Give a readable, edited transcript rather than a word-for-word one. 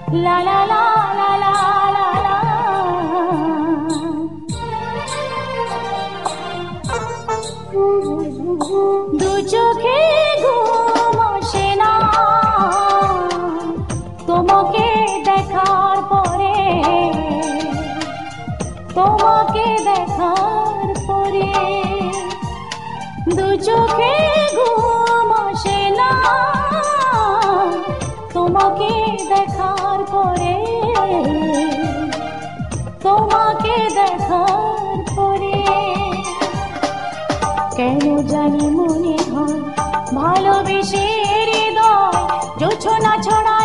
লা লা লা লা লা লা লা। দু চোখে ঘুম আসে না তোমাকে দেখার পরে, তোমাকে দেখার পরে। দু চোখে ঘুম আসে না তোমাকে দেখার পরে, তোমাকে দেখার পরে। কেন জানি মনে হয় ভালোবেসে হৃদয় জোছনা ছড়া